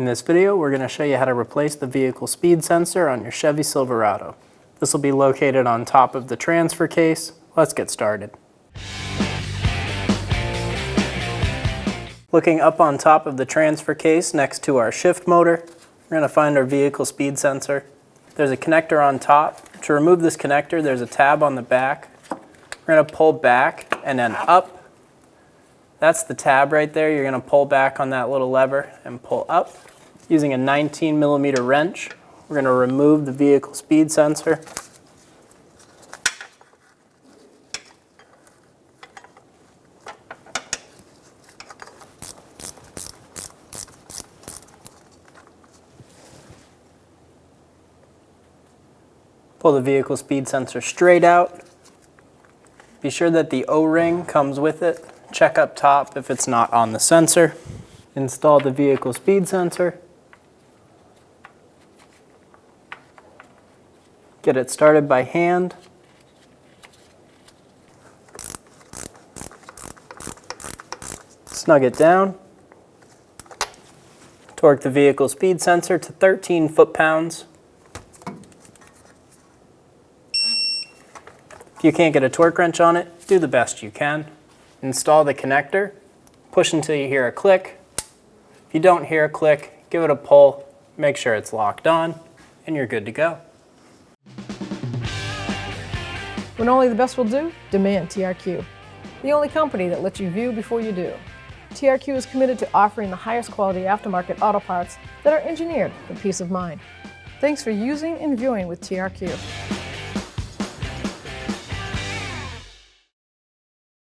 In this video, we're going to show you how to replace the vehicle speed sensor on your Chevy Silverado. This will be located on top of the transfer case. Let's get started. Looking up on top of the transfer case next to our shift motor, we're going to find our vehicle speed sensor. There's a connector on top. To remove this connector, there's a tab on the back. We're going to pull back and then up. That's the tab right there. You're going to pull back on that little lever and pull up. Using a 19mm wrench, we're going to remove the vehicle speed sensor. Pull the vehicle speed sensor straight out. Be sure that the O-ring comes with it. Check up top if it's not on the sensor. Install the vehicle speed sensor. Get it started by hand. Snug it down. Torque the vehicle speed sensor to 13 foot-pounds. If you can't get a torque wrench on it, do the best you can. Install the connector. Push until you hear a click. If you don't hear a click, give it a pull. Make sure it's locked on, and you're good to go. When only the best will do, demand TRQ. The only company that lets you view before you do. TRQ is committed to offering the highest quality aftermarket auto parts that are engineered for peace of mind. Thanks for using and viewing with TRQ.